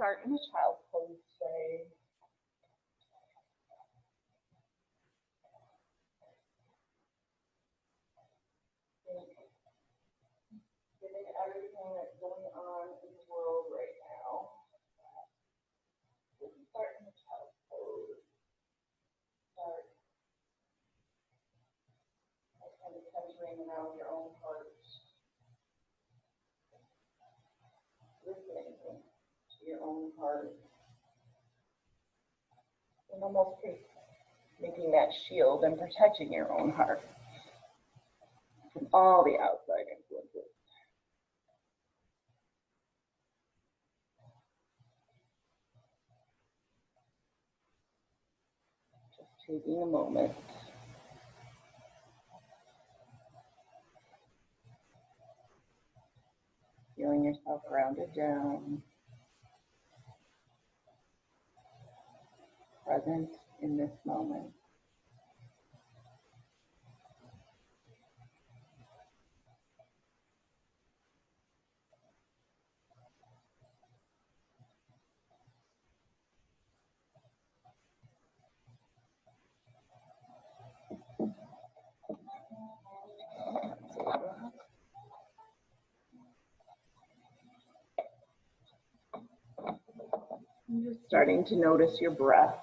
start in a child's pose today. Given everything that's going on in the world right now, we can start in a child's pose. Start by kind of centering around your own heart. Listening to your own heart. And almost making that shield and protecting your own heart from all the outside influences. Just taking a moment. Feeling yourself grounded down. Present in this moment. I'm just starting to notice your breath.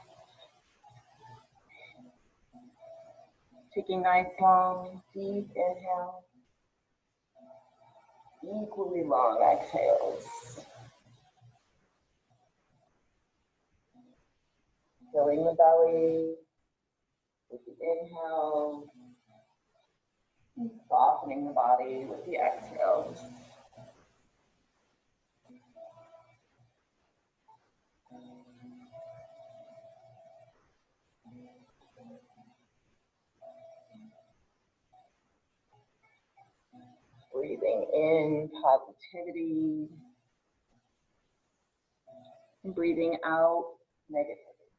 Taking nice, long, deep inhales. Equally long exhales. Filling the belly with the inhale. And softening the body with the exhales. Breathing in positivity and breathing out negativity.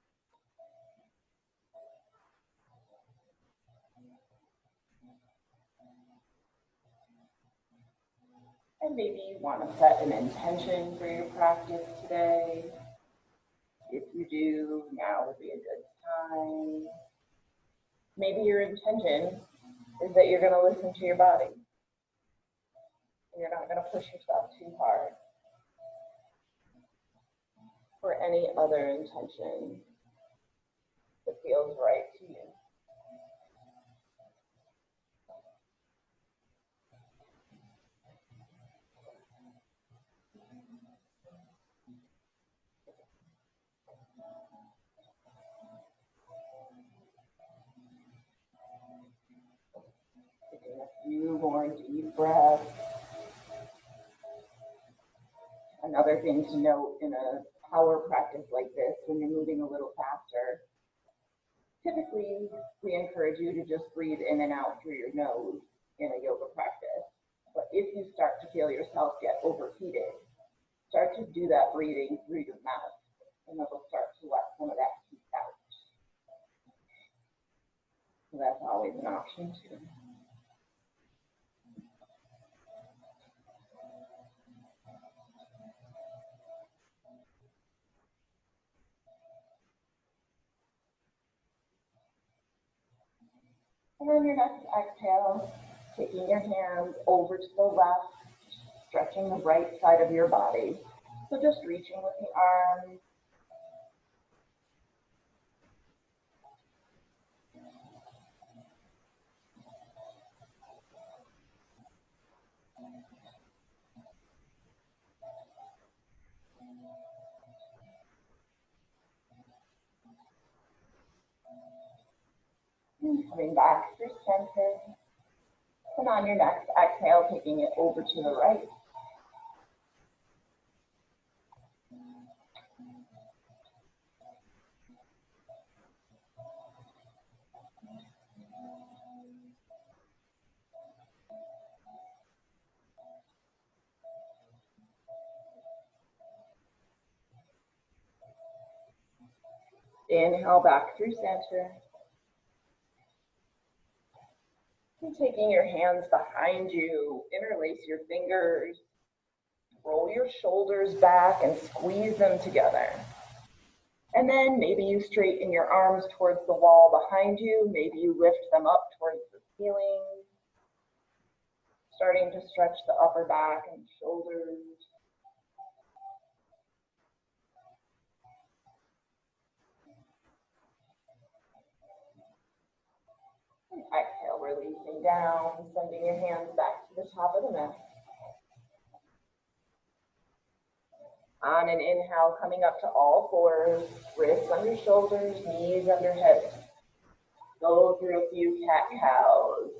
And maybe you want to set an intention for your practice today. If you do, now would be a good time. Maybe your intention is that you're going to listen to your body. You're not going to push yourself too hard. Or any other intention that feels right to you. Taking a few more deep breaths. Another thing to note in a power practice like this, when you're moving a little faster, typically we encourage you to just breathe in and out through your nose in a yoga practice. But if you start to feel yourself get overheated, start to do that breathing through your mouth, and it'll start to let some of that heat out. So that's always an option too. And on your next exhale, taking your hands over to the left, stretching the right side of your body. So just reaching with the arms. And coming back through center. And on your next exhale, taking it over to the right. Inhale back through center. And taking your hands behind you, interlace your fingers. Roll your shoulders back and squeeze them together. And then maybe you straighten your arms towards the wall behind you. Maybe you lift them up towards the ceiling. Starting to stretch the upper back and shoulders. And exhale, releasing down, sending your hands back to the top of the mat. On an inhale, coming up to all fours, wrists under shoulders, knees under hips. Go through a few cat-cows.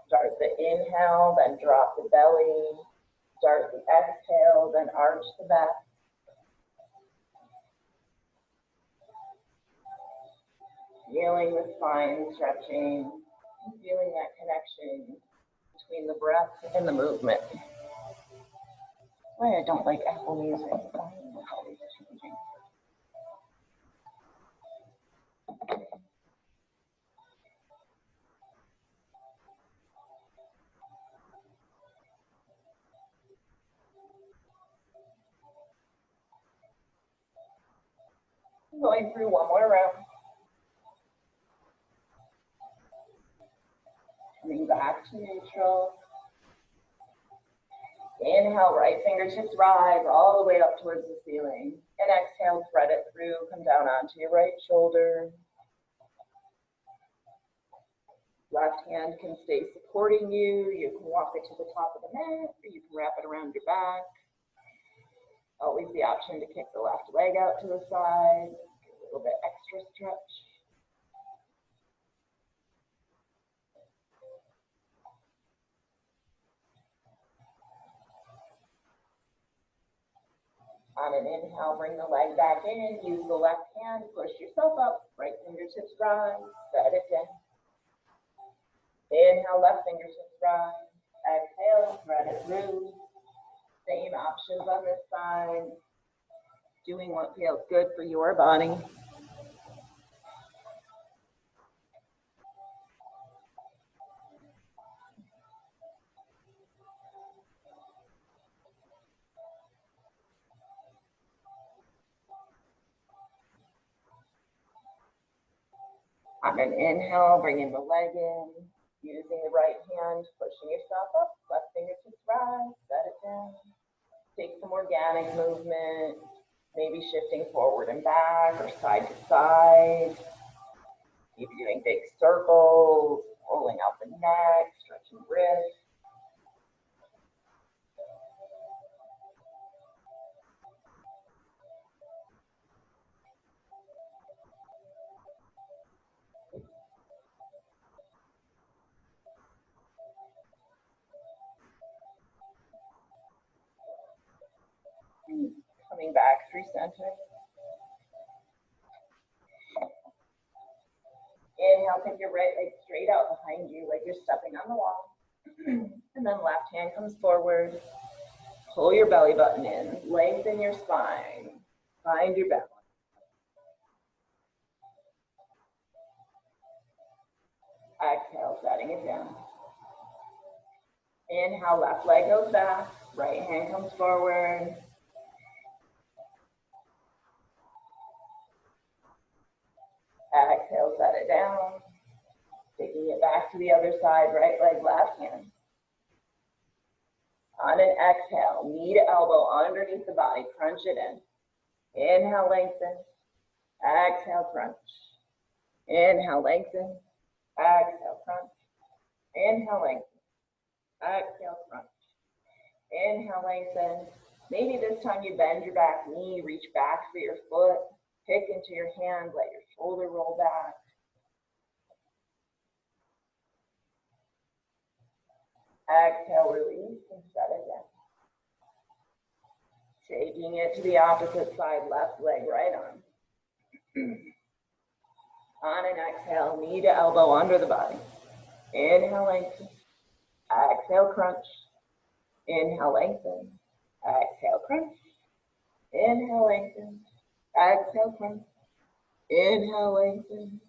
Start the inhale, then drop the belly. Start the exhale, then arch the back. Feeling the spine stretching, feeling that connection between the breath and the movement. Why I don't like Apple Music. It's always changing. Going through one more round. Coming back to neutral. Inhale, right fingertips rise all the way up towards the ceiling. And exhale, thread it through, come down onto your right shoulder. Left hand can stay supporting you. You can walk it to the top of the mat, or you can wrap it around your back. Always the option to kick the left leg out to the side. Get a little bit extra stretch. On an inhale, bring the leg back in. Use the left hand, push yourself up. Right fingertips rise, set it down. Inhale, left fingertips rise. Exhale, thread it through. Same options on this side. Doing what feels good for your body. On an inhale, bringing the leg in. Using the right hand, pushing yourself up. Left fingertips rise, set it down. Take some organic movement. Maybe shifting forward and back or side to side. Maybe doing big circles, rolling out the neck, stretching wrists. Coming back through center. Inhale, take your right leg straight out behind you like you're stepping on the wall. And then left hand comes forward. Pull your belly button in. Lengthen your spine. Find your balance. Exhale, setting it down. Inhale, left leg goes back. Right hand comes forward. Exhale, set it down. Taking it back to the other side, right leg, left hand. On an exhale, knee to elbow underneath the body, crunch it in. Inhale, lengthen. Exhale, crunch. Inhale, lengthen. Exhale, crunch. Inhale, lengthen. Exhale, crunch. Inhale, lengthen. Maybe this time you bend your back knee, reach back for your foot. Kick into your hand, let your shoulder roll back. Exhale, release, and set it down. Taking it to the opposite side, left leg, right arm. On an exhale, knee to elbow under the body. Inhale, lengthen. Exhale, crunch. Inhale, lengthen. Exhale, crunch. Inhale, lengthen. Exhale, crunch. Inhale, lengthen.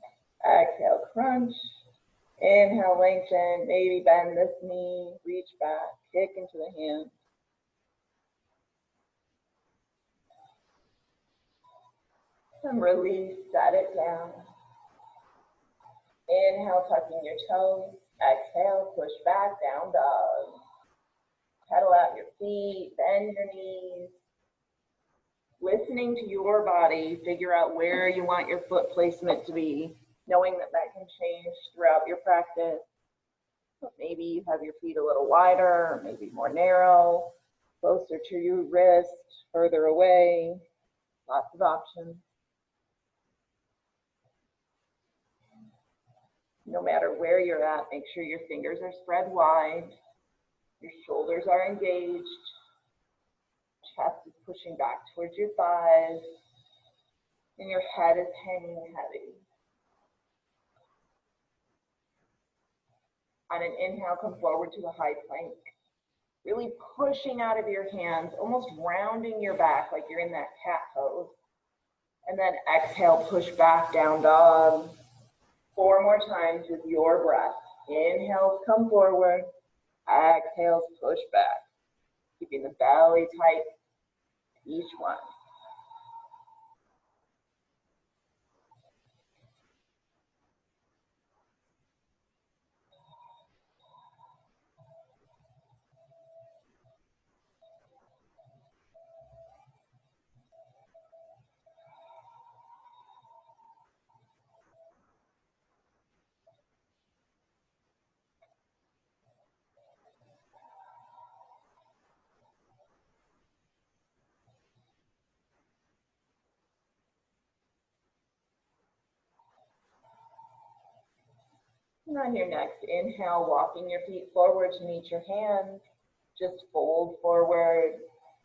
Exhale, crunch. Inhale, lengthen. Maybe bend this knee, reach back, kick into the hand. And release, set it down. Inhale, tucking your toes. Exhale, push back, down dog. Pedal out your feet, bend your knees. Listening to your body, figure out where you want your foot placement to be, knowing that that can change throughout your practice. Maybe you have your feet a little wider, maybe more narrow, closer to your wrist, further away. Lots of options. No matter where you're at, make sure your fingers are spread wide, your shoulders are engaged, chest is pushing back towards your thighs, and your head is hanging heavy. On an inhale, come forward to a high plank. Really pushing out of your hands, almost rounding your back like you're in that cat pose. And then exhale, push back, down dog. 4 more times with your breath. Inhales, come forward. Exhales, push back. Keeping the belly tight, each one. And on your next inhale, walking your feet forward to meet your hands. Just fold forward.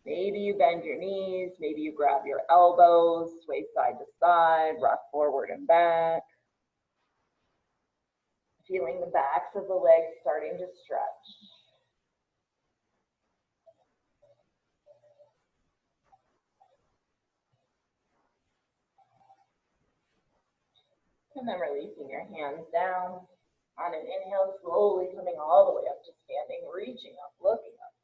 Maybe you bend your knees. Maybe you grab your elbows, sway side to side, rock forward and back. Feeling the backs of the legs starting to stretch. And then releasing your hands down. On an inhale, slowly coming all the way up to standing, reaching up, looking up.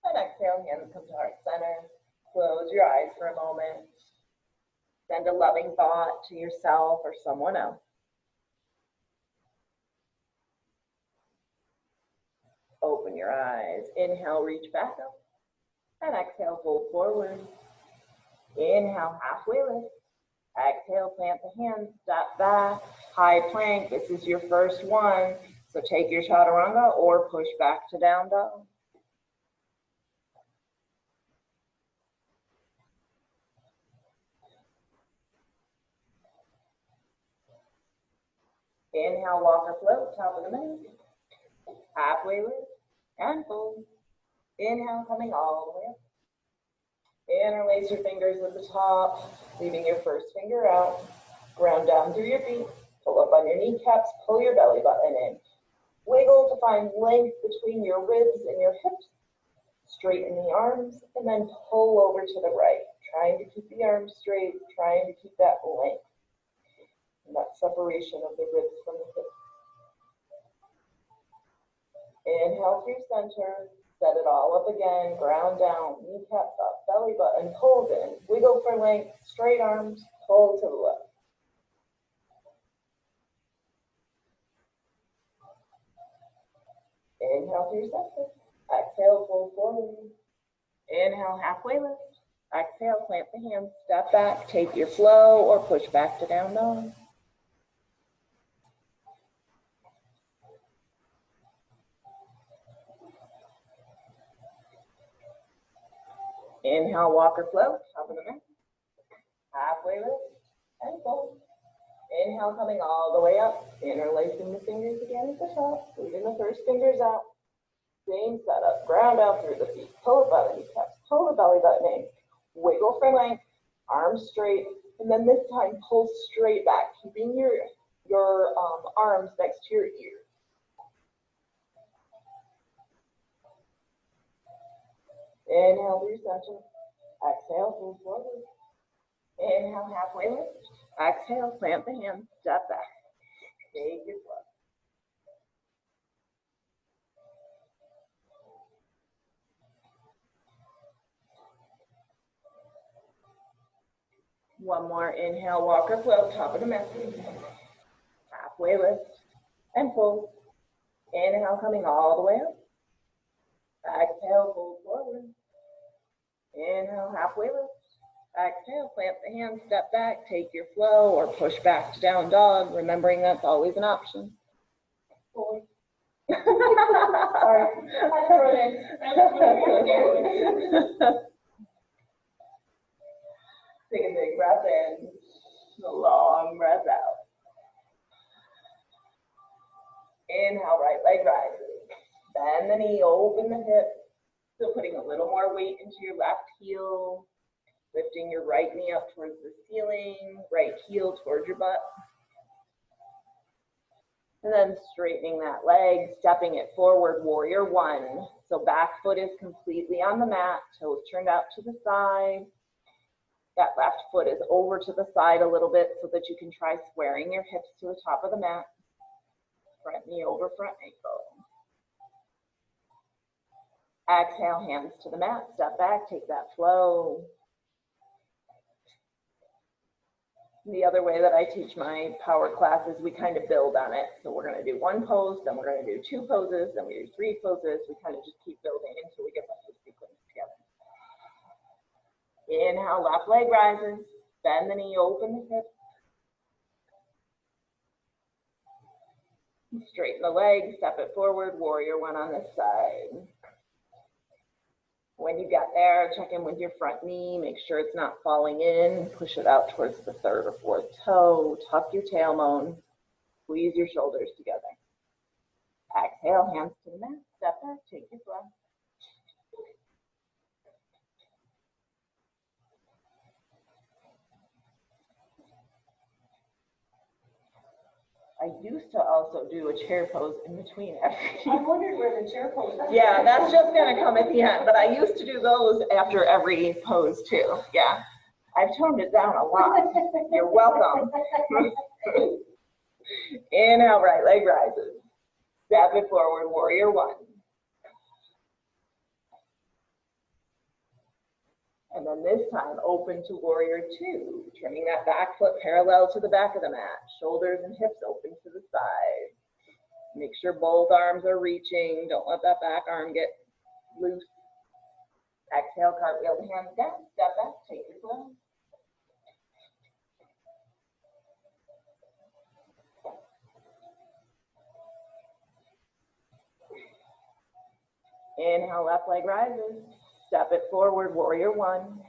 And exhale, hands come to heart center. Close your eyes for a moment. Send a loving thought to yourself or someone else. Open your eyes. Inhale, reach back up. And exhale, fold forward. Inhale, halfway lift. Exhale, plant the hands, step back, high plank. This is your first one. So take your chaturanga or push back to down dog. Inhale, walk or float, top of the mat. Halfway lift and fold. Inhale, coming all the way up. Interlace your fingers at the top, leaving your first finger out. Ground down through your feet. Pull up on your kneecaps, pull your belly button in. Wiggle to find length between your ribs and your hips. Straighten the arms and then pull over to the right. Trying to keep the arms straight, trying to keep that length. And that separation of the ribs from the hips. Inhale through center. Set it all up again, ground down, kneecaps up, belly button, pulled in, wiggle for length, straight arms, pull to the left. Inhale through center, exhale, pull forward. Inhale, halfway lift. Exhale, plant the hands, step back, take your flow or push back to down dog. Inhale, walk or float, top of the mat. Halfway lift and fold. Inhale, coming all the way up, interlacing the fingers again at the top, leaving the first fingers out. Same setup, ground out through the feet, pull up by the kneecaps, pull the belly button in, wiggle for length, arms straight, and then this time pull straight back, keeping your arms next to your ears. Inhale through center, exhale, pull forward. Inhale, halfway lift. Exhale, plant the hands, step back. Take your flow. One more, inhale, walk or float, top of the mat. Halfway lift and pull. Inhale, coming all the way up. Exhale, fold forward. Inhale, halfway lift. Exhale, plant the hands, step back, take your flow, or push back to down dog, remembering that's always an option. Sorry. Take a big breath in, a long breath out. Inhale, right leg rises. Bend the knee, open the hip. Still putting a little more weight into your left heel. Lifting your right knee up towards the ceiling, right heel towards your butt. And then straightening that leg, stepping it forward, warrior one. So back foot is completely on the mat, toes turned out to the side. That left foot is over to the side a little bit so that you can try squaring your hips to the top of the mat. Front knee over front ankle. Exhale, hands to the mat, step back, take that flow. The other way that I teach my power classes, we kind of build on it. So we're going to do one pose, then we're going to do two poses, then we do three poses. We kind of just keep building until we get the whole sequence together. Inhale, left leg rises. Bend the knee, open the hip. Straighten the leg, step it forward, warrior one on this side. When you get there, check in with your front knee, make sure it's not falling in, push it out towards the third or fourth toe, tuck your tailbone, squeeze your shoulders together. Exhale, hands to the mat, step back, take your breath. I used to also do a chair pose in between every. I wondered where the chair pose was. Yeah, that's just gonna come at the end, but I used to do those after every pose too. Yeah, I've toned it down a lot. You're welcome. Inhale, right leg rises. Step it forward, warrior one. And then this time, open to warrior two, turning that back foot parallel to the back of the mat, shoulders and hips open to the side. Make sure both arms are reaching. Don't let that back arm get loose. Exhale, cartwheel the hands down, step back, take your flow. Inhale, left leg rises. Step it forward, warrior one.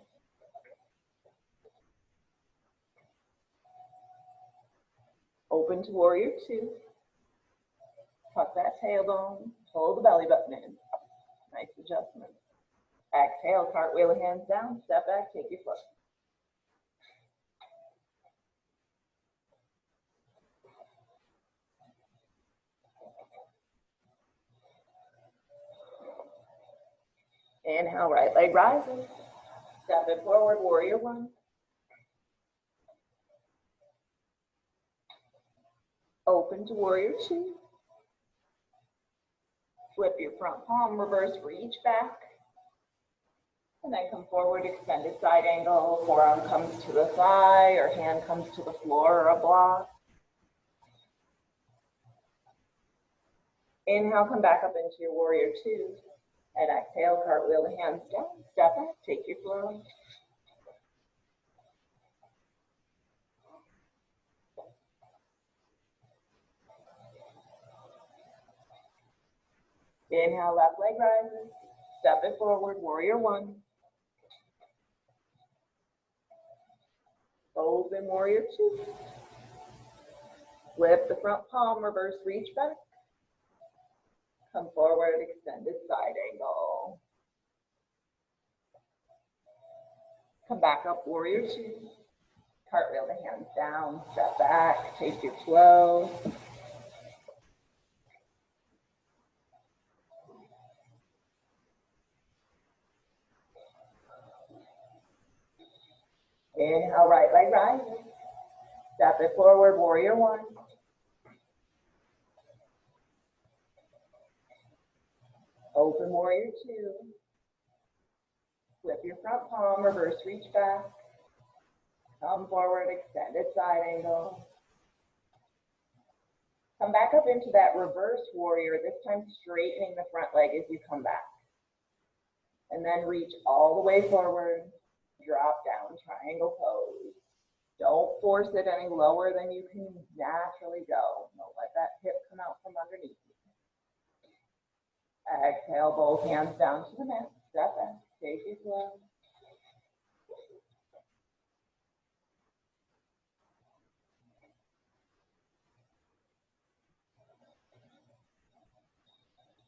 Open to warrior two. Tuck that tailbone, pull the belly button in. Nice adjustment. Exhale, cartwheel the hands down, step back, take your flow. Inhale, right leg rises. Step it forward, warrior one. Open to warrior two. Flip your front palm, reverse reach back. And then come forward, extended side angle. Forearm comes to the thigh or hand comes to the floor or a block. Inhale, come back up into your warrior two. And exhale, cartwheel the hands down, step back, take your flow. Inhale, left leg rises, step it forward, warrior one. Open, warrior two. Flip the front palm, reverse reach back. Come forward, extended side angle. Come back up, warrior two. Cartwheel the hands down, step back, take your flow. Inhale, right leg rises. Step it forward, warrior one. Open, warrior two. Flip your front palm, reverse reach back. Come forward, extended side angle. Come back up into that reverse warrior, this time straightening the front leg as you come back. And then reach all the way forward, drop down, triangle pose. Don't force it any lower than you can naturally go. Don't let that hip come out from underneath you. Exhale, both hands down to the mat. Step back, take it slow.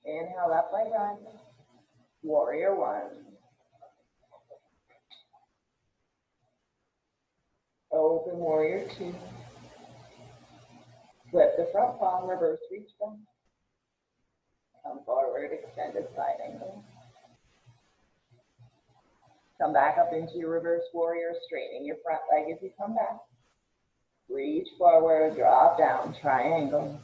Inhale, left leg rises. Warrior one. Open warrior two. Flip the front palm, reverse reach back. Come forward, extended side angle. Come back up into your reverse warrior, straightening your front leg as you come back. Reach forward, drop down, triangle.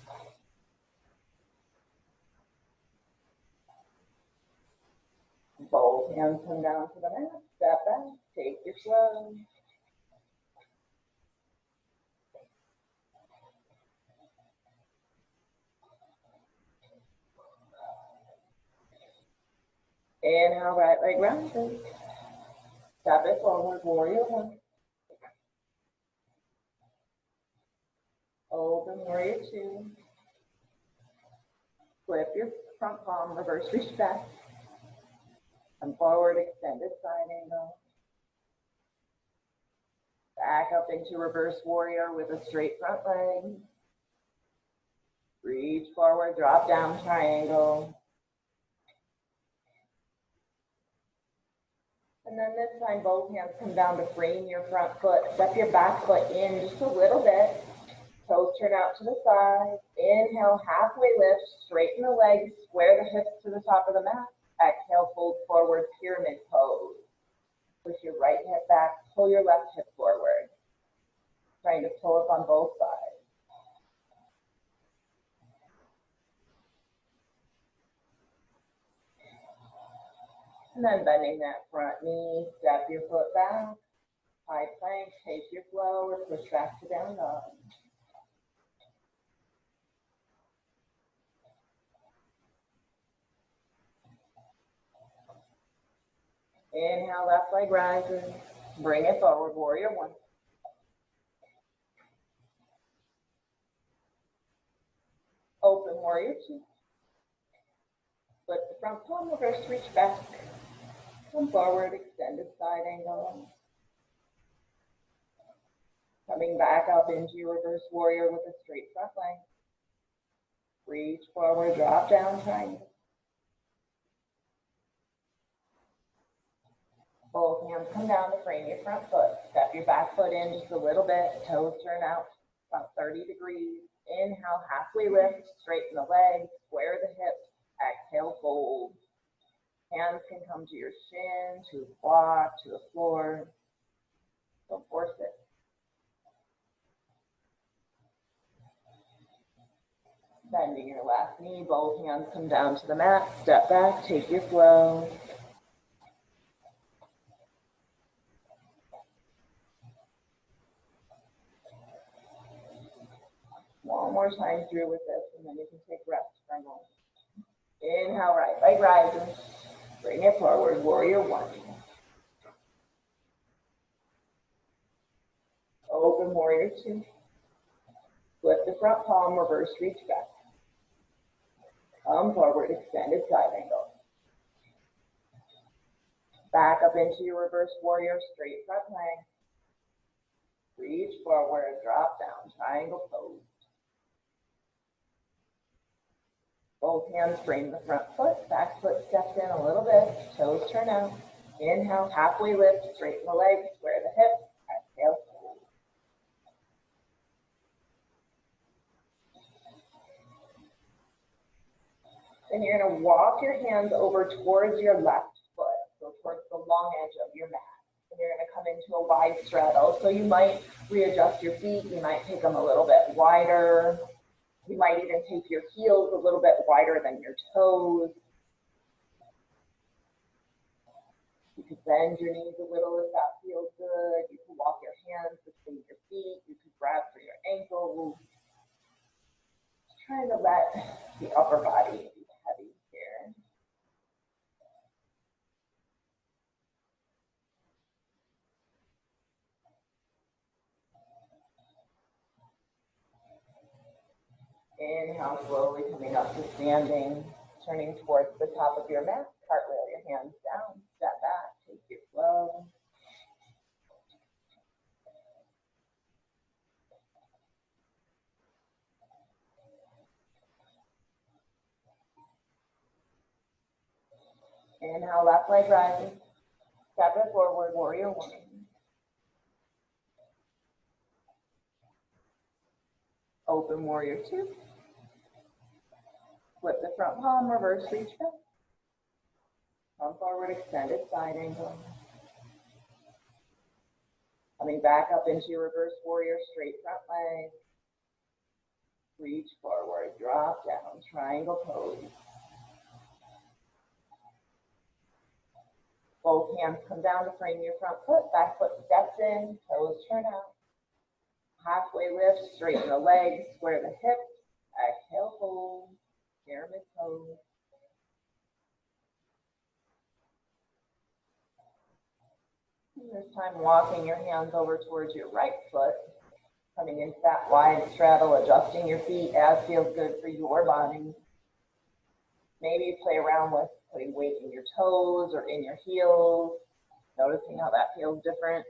Both hands come down to the mat, step back, take your flow. Inhale, right leg rounded. Step it forward, warrior one. Open warrior two. Flip your front palm, reverse reach back. Come forward, extended side angle. Back up into reverse warrior with a straight front leg. Reach forward, drop down, triangle. And then this time, both hands come down to frame your front foot. Step your back foot in just a little bit. Toes turn out to the side. Inhale, halfway lift, straighten the legs, square the hips to the top of the mat. Exhale, fold forward, pyramid pose. Push your right hip back, pull your left hip forward. Trying to pull up on both sides. And then bending that front knee, step your foot back. High plank, take your flow, or push back to down dog. Inhale, left leg rises. Bring it forward, warrior one. Open warrior two. Flip the front palm, reverse reach back. Come forward, extended side angle. Coming back up into your reverse warrior with a straight front leg. Reach forward, drop down, triangle. Both hands come down to frame your front foot. Step your back foot in just a little bit. Toes turn out about 30 degrees. Inhale, halfway lift, straighten the legs, square the hips. Exhale, fold. Hands can come to your shin, to the block, to the floor. Don't force it. Bending your left knee, both hands come down to the mat. Step back, take your flow. One more time through with this, and then you can take rest for a moment. Inhale, right leg rises. Bring it forward, warrior one. Open warrior two. Flip the front palm, reverse reach back. Come forward, extended side angle. Back up into your reverse warrior, straight front leg. Reach forward, drop down, triangle pose. Both hands frame the front foot, back foot steps in a little bit, toes turn out. Inhale, halfway lift, straighten the legs, square the hips. Exhale, fold. Then you're going to walk your hands over towards your left foot, so towards the long edge of your mat. And you're going to come into a wide straddle. So you might readjust your feet. You might take them a little bit wider. You might even take your heels a little bit wider than your toes. You can bend your knees a little if that feels good. You can walk your hands let the upper body be heavy here. Inhale, slowly coming up to standing, turning towards the top of your mat. Cartwheel your hands down, step back, take it slow. Inhale, left leg rises. Step it forward, warrior one. Open warrior two. Flip the front palm, reverse reach back. Come forward, extended side angle. Coming back up into your reverse warrior, straight front leg. Reach forward, drop down, triangle pose. Both hands come down to frame your front foot, back foot steps in, toes turn out. Halfway lift, straighten the legs, square the hips. Exhale, hold, pyramid pose. This time walking your hands over towards your right foot, coming into that wide straddle, adjusting your feet as feels good for your body. Maybe you play around with putting weight in your toes or in your heels, noticing how that feels different.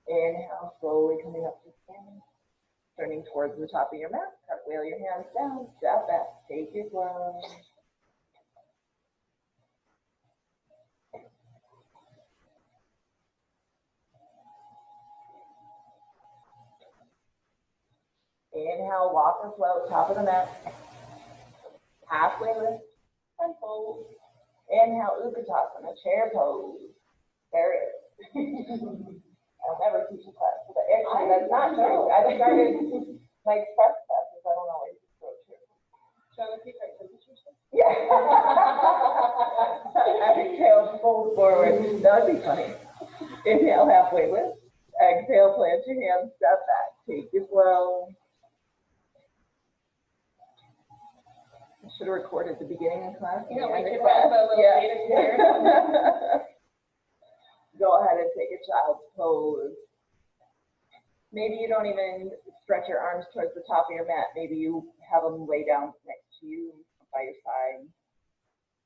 Inhale, slowly coming up to standing. Turning towards the top of your mat, cartwheel your hands down, step back, take it slow. Inhale, walk or float, top of the mat. Halfway lift and fold. Inhale, Utkatasana, chair pose. There it is. I'll never teach a class, but actually that's not true. I started my express classes, I don't always go to. Trying to keep our temperature. Yeah. Exhale, fold forward. That would be funny. Inhale, halfway lift. Exhale, plant your hands, step back. Take it slow. I should have recorded the beginning of class. Yeah, we could have a little data here. Go ahead and take a child's pose. Maybe you don't even stretch your arms towards the top of your mat. Maybe you have them lay down next to you by your side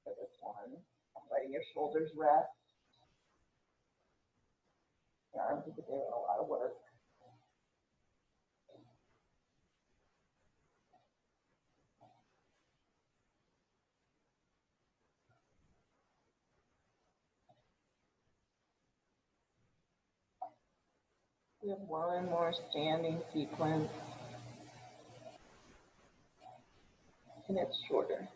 for this one. Letting your shoulders rest. Your arms are doing a lot of work. We have one more standing sequence. And it's shorter.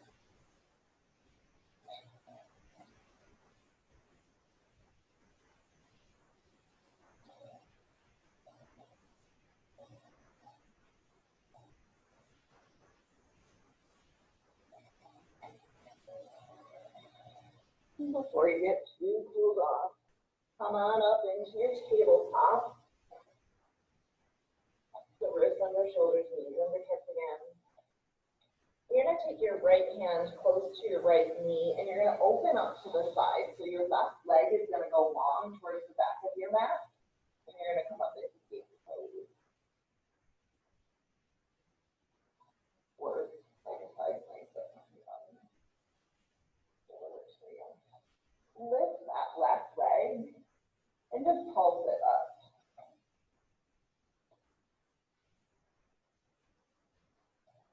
Before you get too cooled off, come on up into your tabletop. The wrists under shoulders, knees under hips again. You're going to take your right hand close to your right knee and you're going to open up to the side. So your left leg is going to go long towards the back of your mat. And you're going to come up into the pose. Or like a side plank, but lift that left leg and just pulse it up.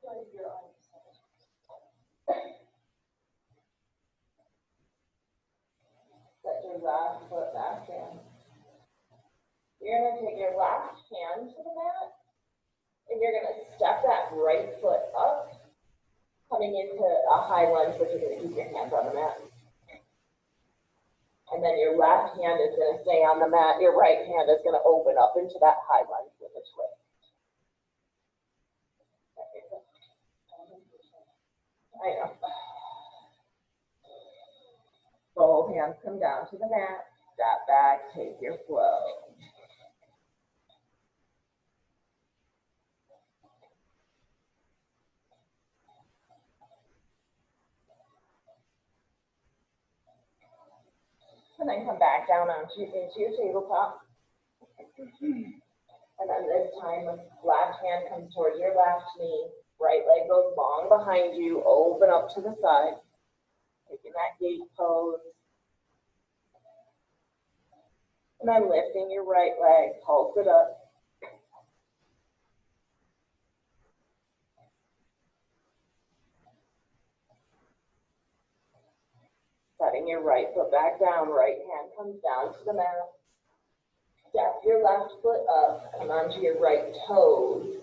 Set your left foot back in. You're going to take your left hand to the mat, and you're going to step that right foot up, coming into a high lunge, but you're going to keep your hands on the mat. And then your left hand is going to stay on the mat. Your right hand is going to open up into that high lunge with a twist. I know. hands come down to the mat, step back, take your flow. And then come back down into your tabletop. And then this time, left hand comes towards your left knee, right leg goes long behind you, open up to the side, taking that gate pose. And then lifting your right leg, pulse it up. Setting your right foot back down, right hand comes down to the mat. Step your left foot up, come onto your right toes.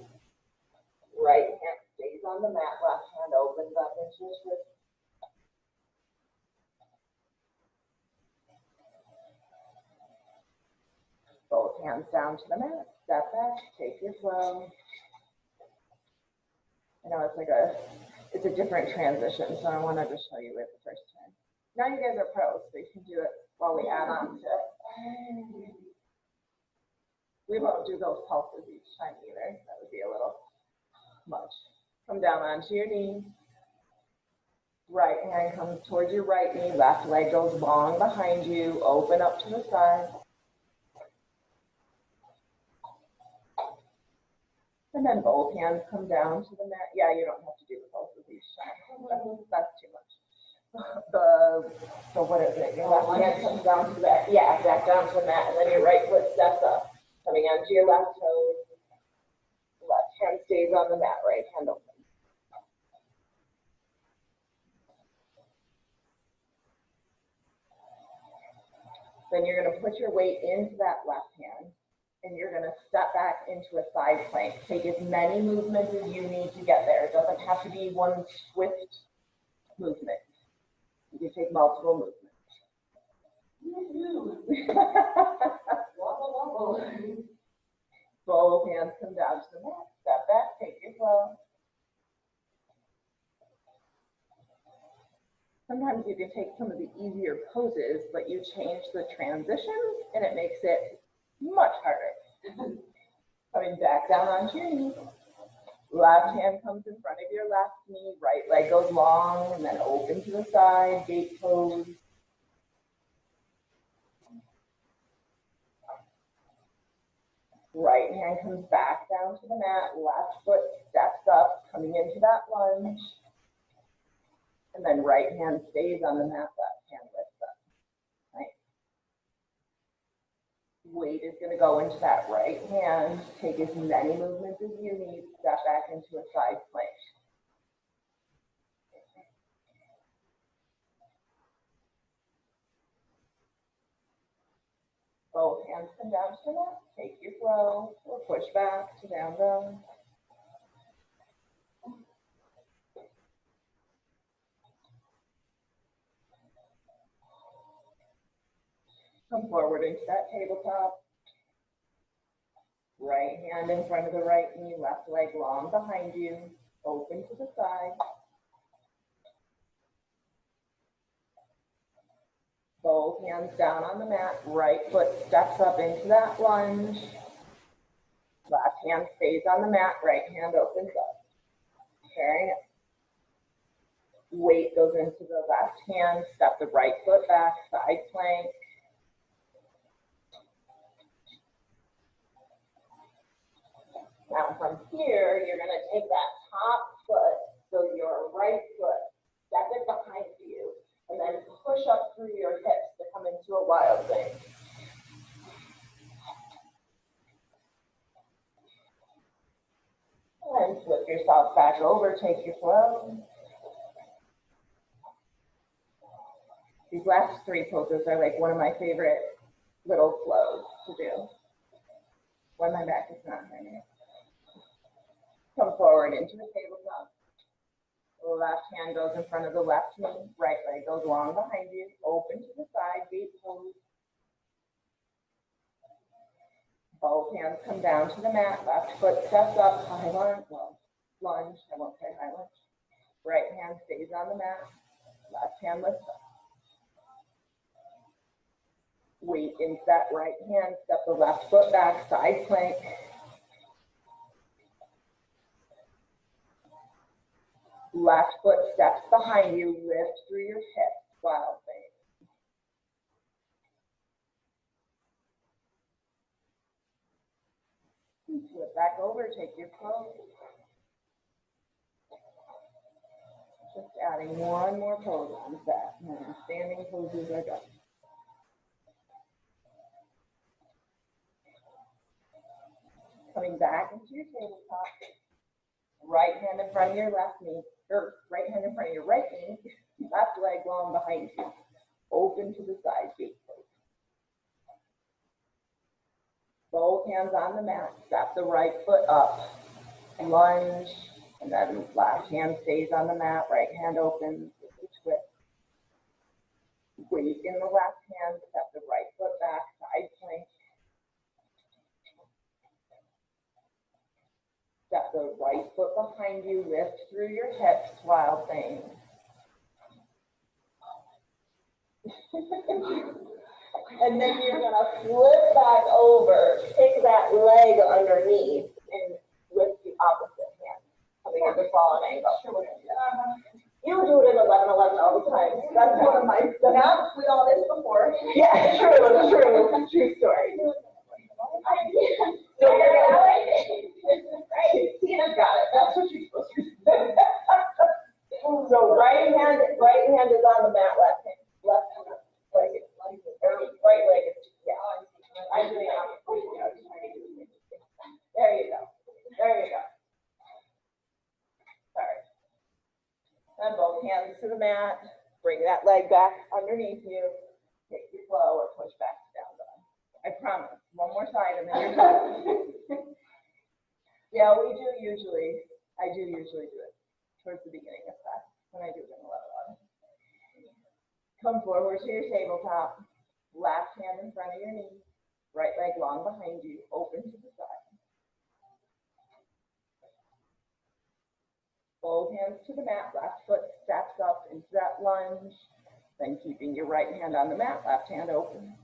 Right hand stays on the mat, left hand opens up into a twist. Both hands down to the mat, step back, take your flow. I know it's a different transition, so I want to just show you it the first time. Now you guys are pros, so you can do it while we add on to it. We won't do those pulses each time either. That would be a little much. Come down onto your knees. Right hand comes towards your right knee. Left leg goes long behind you. Open up to the side. And then both hands come down to the mat. Yeah, you don't have to do the pulses each time. That's too much. So what is it? Your left hand comes down to the mat. Yeah, back down to the mat. And then your right foot steps up. Coming onto your left toes. Left hand stays on the mat. Right hand open. Then you're going to put your weight into that left hand. And you're going to step back into a side plank. Take as many movements as you need to get there. It doesn't have to be one swift movement. You can take multiple movements. Wobble, wobble. Both hands come down to the mat. Step back, take your flow. Sometimes you can take some of the easier poses, but you change the transitions and it makes it much harder. Coming back down onto your knee. Left hand comes in front of your left knee. Right leg goes long and then open to the side. Gate pose. Right hand comes back down to the mat. Left foot steps up, coming into that lunge. And then right hand stays on the mat. Left hand lifts up. Right. Weight is going to go into that right hand. Take as many movements as you need. Step back into a side plank. Both hands come down to the mat. Take your flow or push back to down dog. Come forward into that tabletop. Right hand in front of the right knee, left leg long behind you. Open to the side. Both hands down on the mat. Right foot steps up into that lunge. Left hand stays on the mat. Right hand opens up. Carrying it. Weight goes into the left hand. Step the right foot back. Side plank. Now from here, you're going to take that top foot, so your right foot, step it behind you, and then push up through your hips to come into a wild thing. And flip yourself back over, take your flow. These last three poses are like one of my favorite little flows to do when my back is not hurting. Come forward into the tabletop. The left hand goes in front of the left knee. Right leg goes long behind you. Open to the side. Gate pose. Both hands come down to the mat. Left foot steps up. High lunge. Well, lunge. I won't say high lunge. Right hand stays on the mat. Left hand lifts up. Weight into that right hand, step the left foot back, side plank. Left foot steps behind you, lift through your hips, wild thing. Flip back over, take your flow. Just adding one more pose on that, and then standing poses are done. Coming back into your tabletop. Right hand in front of your left knee, or right hand in front of your right knee, left leg long behind you. Open to the side, gate pose. Both hands on the mat, step the right foot up, lunge, and then left hand stays on the mat, right hand opens with the twist. Weight in the left hand, step the right foot back, side plank. Step the right foot behind you, lift through your hips, wild thing. And then you're gonna flip back over, take that leg underneath, and lift the opposite hand, coming into fallen angle. You do it in 11-11 all the time. That's one of my, now we all this before. Yeah, true, true story. So you're gonna like it. Right, Tina's got it. That's what you're supposed to do. So right hand is on the mat, left hand, leg is, or right leg is, yeah. I'm doing it. There you go. Sorry. And both hands to the mat. Bring that leg back underneath you. Take your flow or push back down dog. I promise. One more side and then you're done. Yeah, I do usually do it towards the beginning of class when I do it in 11-11. Come forward to your tabletop. Left hand in front of your knee. Right leg long behind you. Open to the side. Both hands to the mat. Left foot steps up into that lunge. Then keeping your right hand on the mat. Left hand open.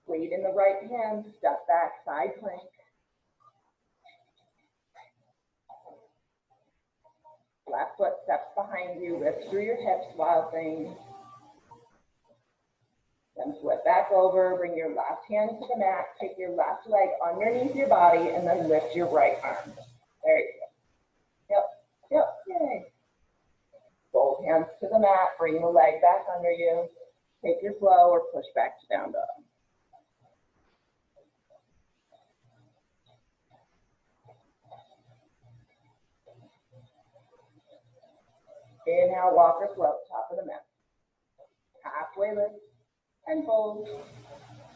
Weight in the right hand, step back, side plank. Left foot steps behind you, lift through your hips, wild thing. Then flip back over, bring your left hand to the mat, take your left leg underneath your body, and then lift your right arm. There you go. Yep, yay. Both hands to the mat, bring the leg back under you. Take your flow or push back to down dog. Inhale, walk or float, top of the mat. Halfway lift and fold.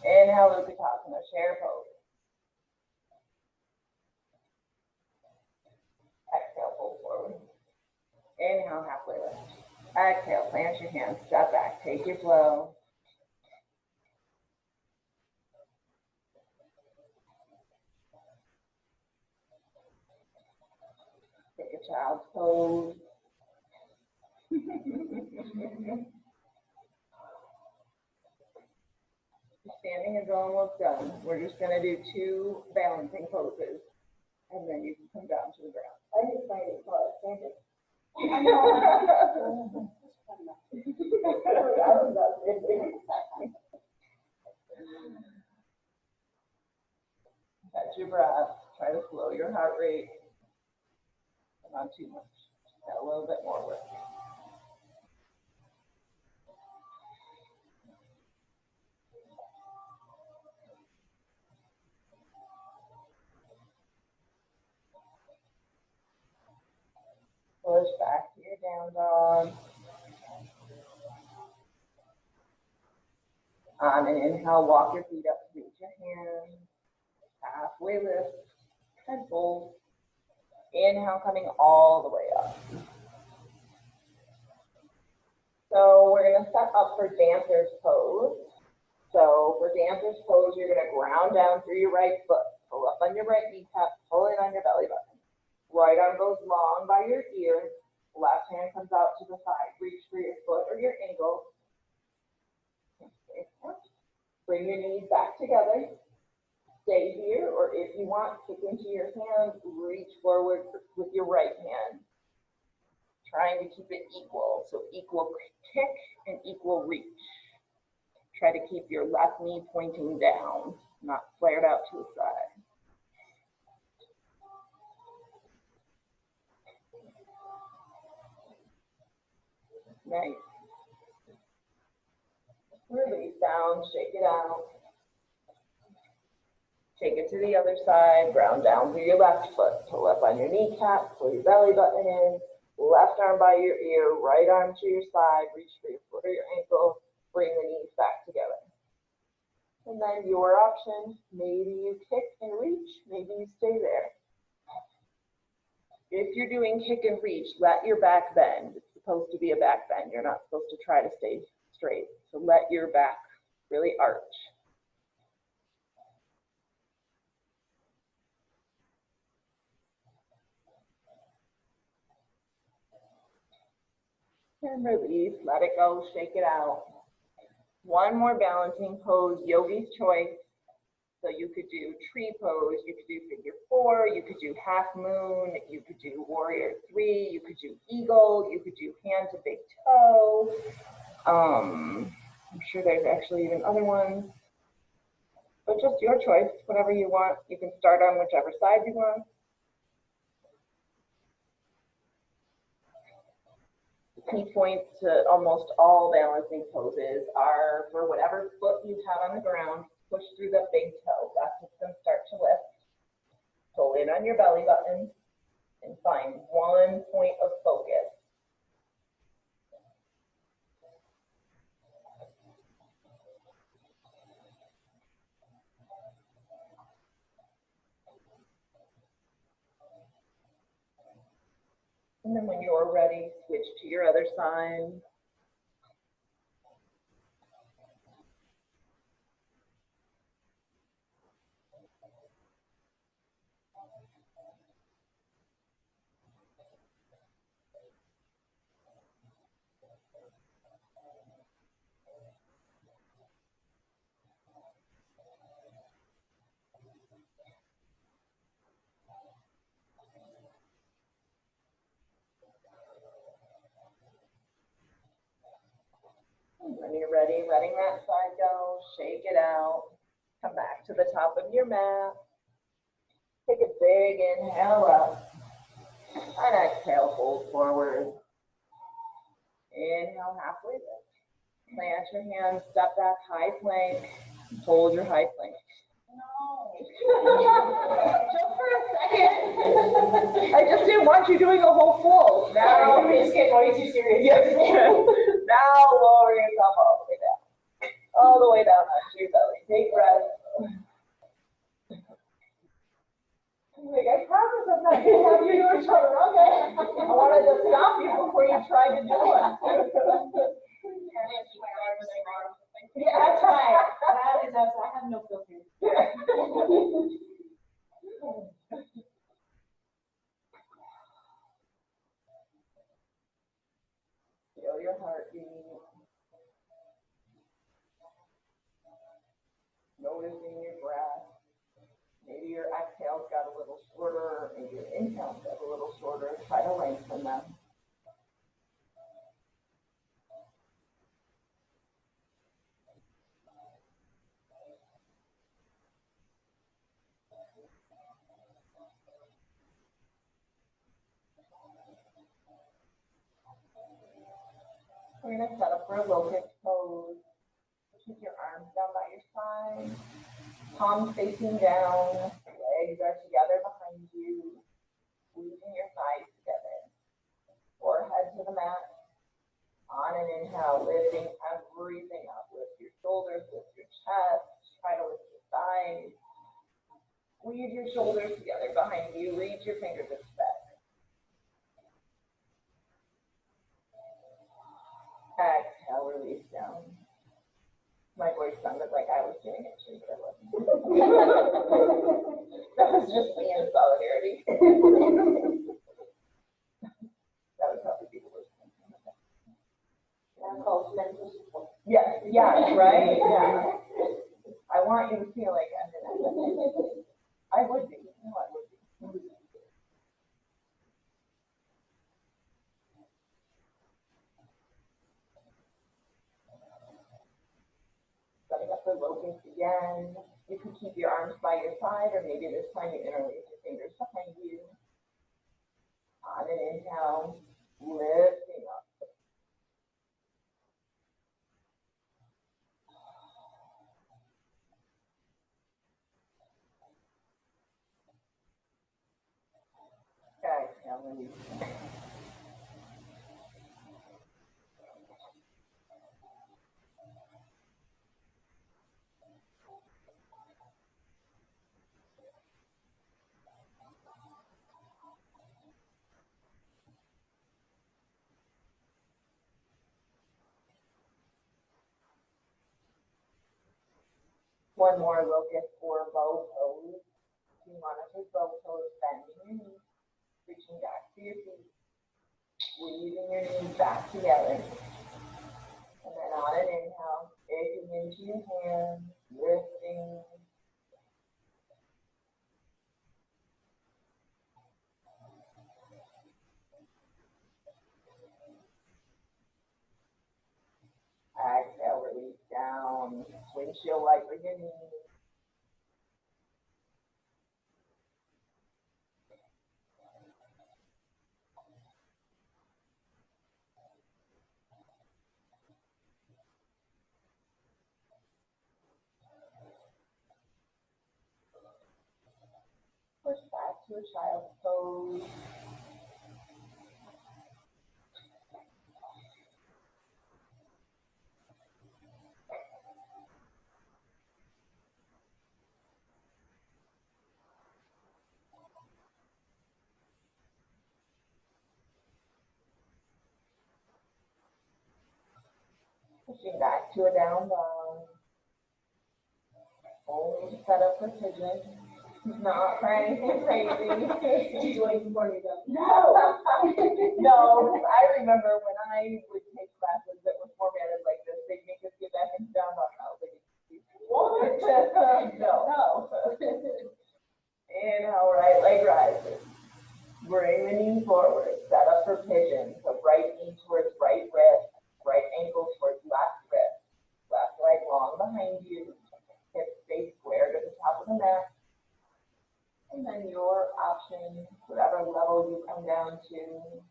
Inhale, Utkatasana, chair pose. Exhale, fold forward. Inhale, halfway lift. Exhale, plant your hands, step back, take your flow. Take a child's pose. Standing is almost done. We're just going to do 2 balancing poses, and then you can come down to the ground. I just find it called standing. Catch your breath. Try to slow your heart rate. Not too much. Got a little bit more work. Push back to your down dog. On an inhale, walk your feet up, reach your hands. Halfway lift and fold. Inhale, coming all the way up. So we're going to set up for dancer's pose. So for dancer's pose, you're going to ground down through your right foot. Pull up on your right kneecap, pull in on your belly button. Right arm goes long by your ear. Left hand comes out to the side. Reach for your foot or your ankle. Bring your knees back together. Stay here, or if you want, kick into your hand, reach forward with your right hand. Trying to keep it equal, so equal kick and equal reach. Try to keep your left knee pointing down, not flared out to the side. Nice. Release down, shake it out. Take it to the other side, ground down through your left foot. Pull up on your kneecap, pull your belly button in. Left arm by your ear, right arm to your side, reach for your foot or your ankle, bring the knees back together. And then your option, maybe you kick and reach, maybe you stay there. If you're doing kick and reach, let your back bend. It's supposed to be a back bend. You're not supposed to try to stay straight. So let your back really arch. And release, let it go, shake it out. One more balancing pose, yogi's choice. So you could do tree pose, you could do figure 4, you could do half moon, you could do warrior 3, you could do eagle, you could do hand to big toe. I'm sure there's actually even other ones. But just your choice, whatever you want. You can start on whichever side you want. Key points to almost all balancing poses are for whatever foot you have on the ground, push through the big toe. That's what's going to start to lift. Pull in on your belly button and find one point of focus. And then when you're ready, switch to your other side. When you're ready, letting that side go, shake it out. Come back to the top of your mat. Take a big inhale up. And exhale, fold forward. Inhale, halfway lift. Plant your hands, step back, high plank. Hold your high plank. No. Just for a second. I just didn't want you doing a whole fold. Now it's getting way too serious. Yes. Now lower yourself all the way down. All the way down onto your belly. Take breath. Like, I promise I'm not going to have you do a shoulder. Okay. I wanted to stop you before you tried to do it. Yeah, that's right. That is us. I have no filter. Feel your heartbeat. Noticing your breath. Maybe your exhale's got a little shorter, maybe your inhale's got a little shorter. Try to lengthen them. We're going to set up for a locust pose. Keep your arms down by your side. Palms facing down. Legs are together behind you. Squeezing your thighs together. Forehead to the mat. On an inhale, lifting everything up. Lift your shoulders, lift your chest. Try to lift your thighs. Squeeze your shoulders together behind you. Reach your fingertips back. Exhale, release down. My voice sounded like I was doing it too, but it wasn't. That was just me in solidarity. That would probably be the worst thing. That's called mental support. Yes, yeah, right? Yeah. I want you to feel like I'm in it. I would be. No, I would be. Setting up the locust again. You can keep your arms by your side, or maybe this time you interlace your fingers behind you. On an inhale, lifting up. Exhale, release. One more locust for both toes. You want to take both toes, bending your knees, reaching back to your feet, squeezing your knees back together. And then on an inhale, taking into your hands, lifting. Exhale, release down, windshield wiper your knees. Push back to a child's pose. Pushing back to a down dog. Only to set up for pigeon. Not for anything crazy. She's waiting for you though. No, no. I remember when I would take classes that were formatted like this, they'd make us get back into down dog. I was like, what? No. Inhale, right leg rises. Bring the knee forward. Set up for pigeon. So right knee towards right wrist. Right ankle towards left wrist. Left leg long behind you. Hips stay square to the top of the mat. And then your option, whatever level you come down to.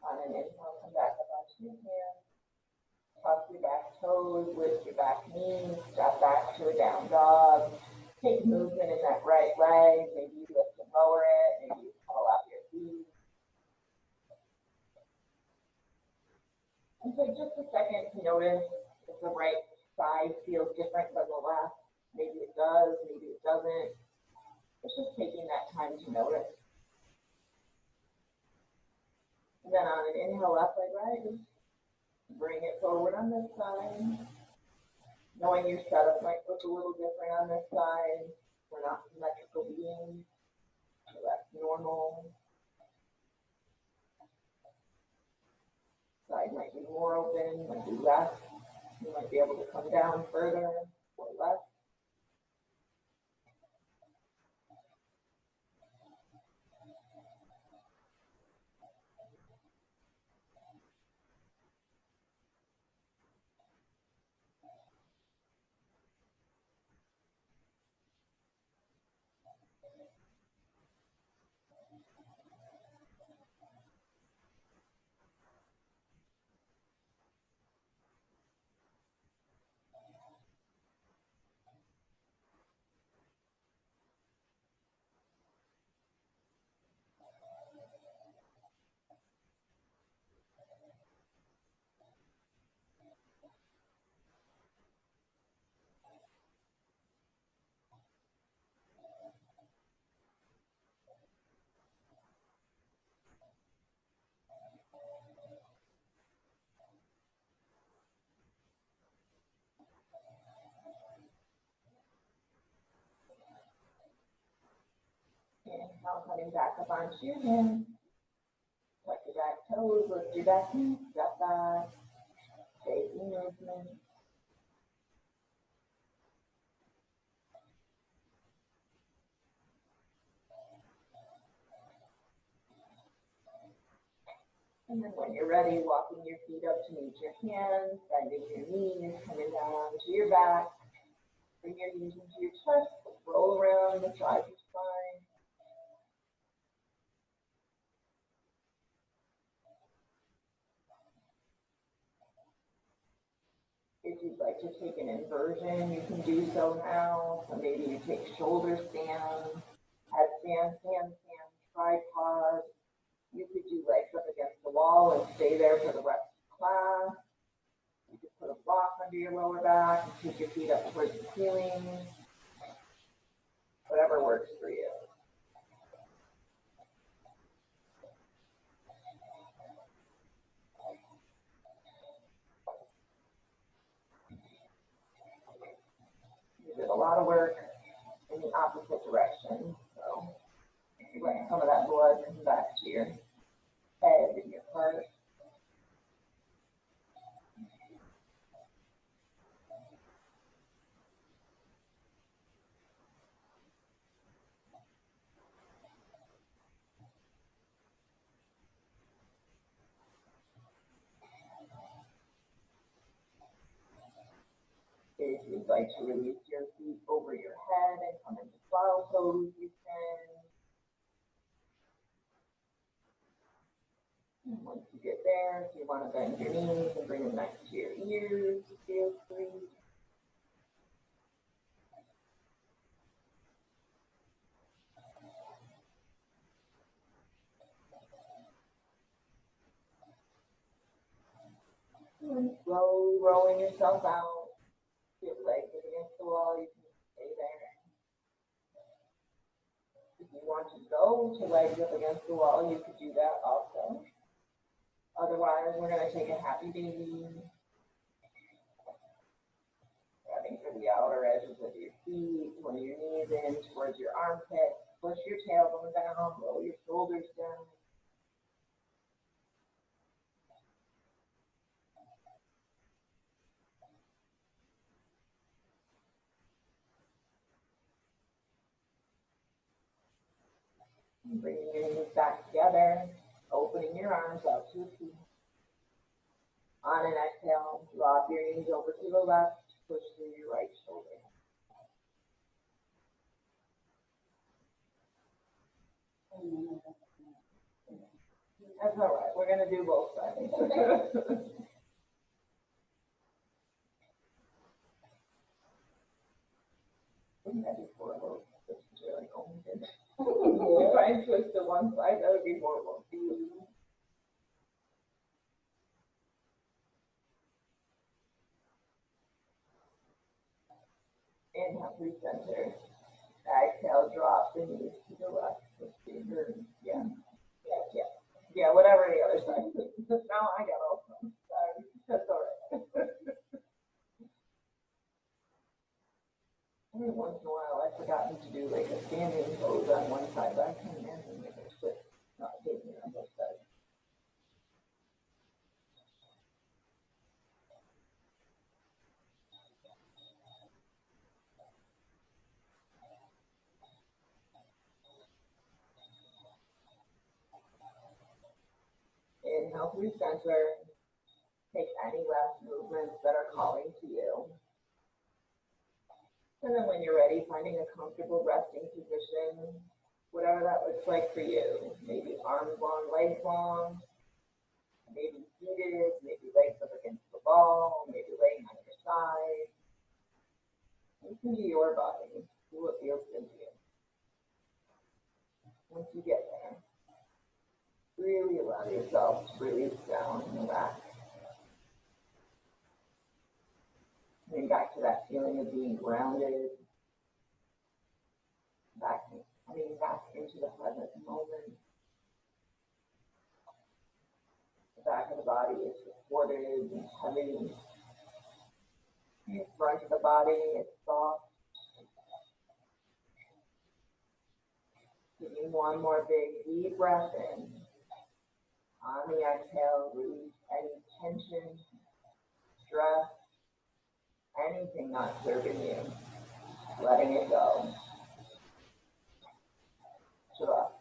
On an inhale, come back up onto your hands. Tuck your back toes, lift your back knees, step back to a down dog. Take movement in that right leg. Maybe you lift and lower it. Maybe you pull out your feet. And take just a second to notice if the right side feels different than the left. Maybe it does, maybe it doesn't. It's just taking that time to notice. And then on an inhale, left leg right. Bring it forward on this side. Knowing your setup might look a little different on this side. We're not symmetrical beings, so that's normal. Side might be more open, might be less. You might be able to come down further or less. Inhale, coming back up onto your hands. Tuck your back toes, lift your back knee, step back, taking movement. And then when you're ready, walking your feet up to meet your hands, bending your knees, coming down onto your back. Bring your knees into your chest, roll around, massage your spine. If you'd like to take an inversion, you can do so now. So maybe you take shoulder stand, headstand, handstand, tripod. You could do legs up against the wall and stay there for the rest of the class. You could put a block under your lower back and take your feet up towards the ceiling. Whatever works for you. You did a lot of work in the opposite direction. So let some of that blood come back to your head and your heart. If you'd like to release your feet over your head and come into flower pose, you can. And once you get there, if you want to bend your knees and bring them next to your ears, feel free. And slowly rolling yourself out. Your legs up against the wall, you can stay there. If you want to go to legs up against the wall, you could do that also. Otherwise, we're going to take a happy baby. Grabbing for the outer edges of your feet, one of your knees in towards your armpit. Push your tailbone down, roll your shoulders down. And bringing your knees back together, opening your arms out to the feet. On an exhale, drop your knees over to the left, push through your right shoulder. That's all right. We're going to do both sides. Wouldn't that be horrible? If you like only did. If I twist to one side, that would be horrible. Inhale, recenter. Exhale, drop the knees to the left. Yeah, whatever the other side. Now I got all some. Sorry. That's all right. Every once in a while, I've forgotten to do like a standing pose on one side, but I come in and make a switch, not taking it on both sides. Inhale, recenter. Take any last movements that are calling to you. And then when you're ready, finding a comfortable resting position, whatever that looks like for you. Maybe arms long, legs long, maybe seated, maybe legs up against the wall, maybe laying on your side. Listen to your body, see what feels good to you. Once you get there, really allow yourself to release down and relax. Coming back to that feeling of being grounded, coming back into the present moment. The back of the body is supported and heavy. The front of the body is soft. Taking one more big deep breath in. On the exhale, release any tension, stress, anything not serving you. Letting it go. Trust.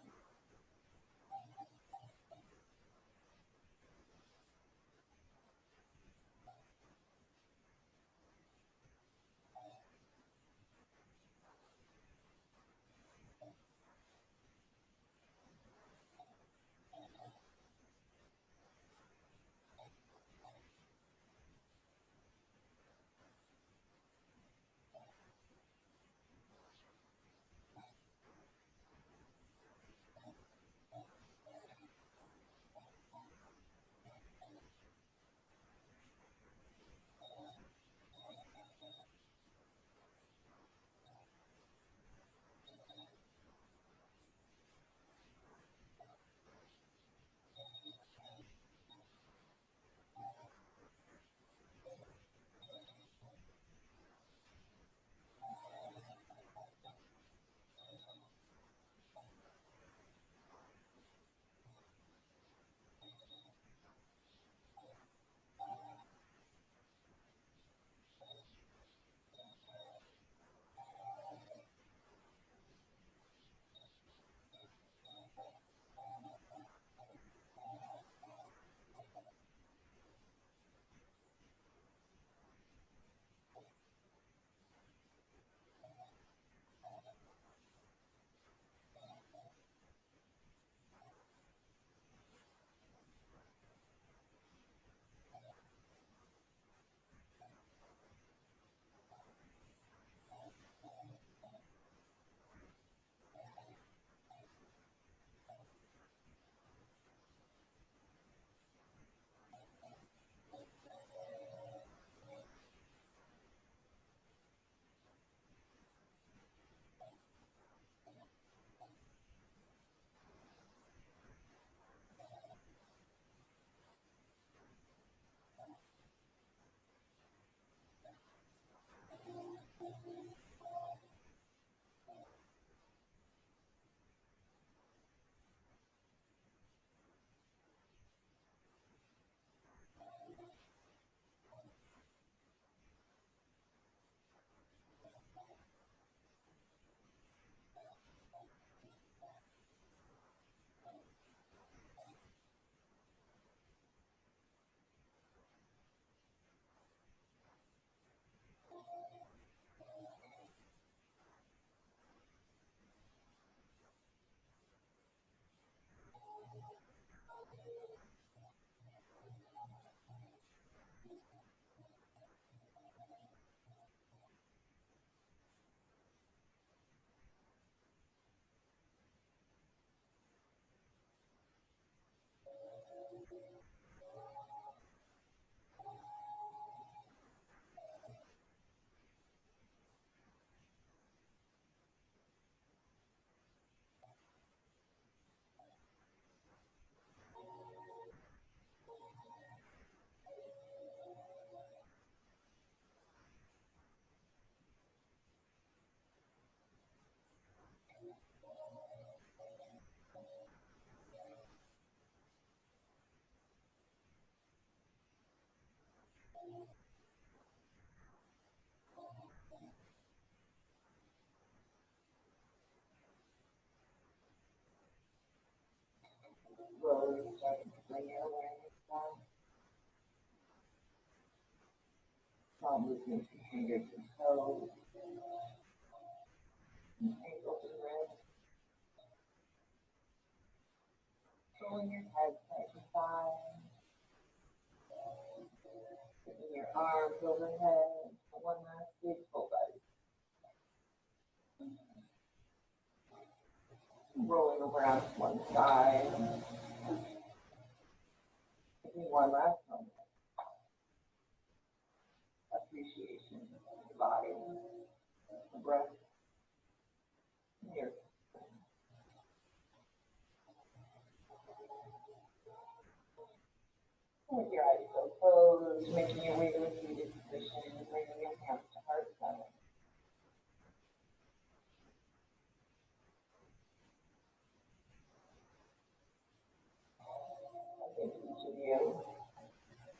Slowly starting to bring your awareness down. Small movements from fingers and toes, ankles and wrists. Pulling your head side to side. Bringing your arms overhead. One last big full body. Rolling around to one side. Taking one last moment. Appreciation of the body, the breath, and your with your eyes still closed, making your way to a seated position, bringing your hands to heart center. you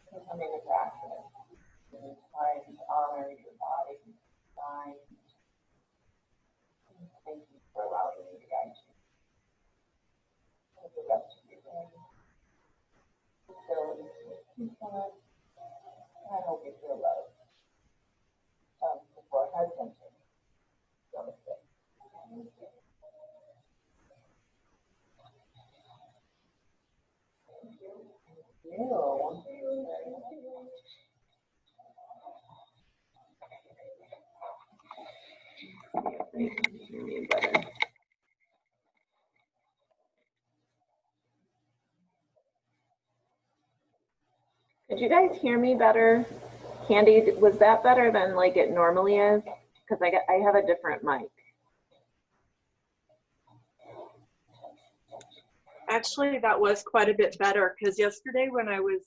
to come into practice. It's time to honor your body, mind. Thank you for allowing me to guide you for the rest of your day. So, I hope you feel love. Before husband. Namaste. Could you guys hear me better? Candy, was that better than like it normally is? Because I have a different mic. Actually, that was quite a bit better because yesterday when I was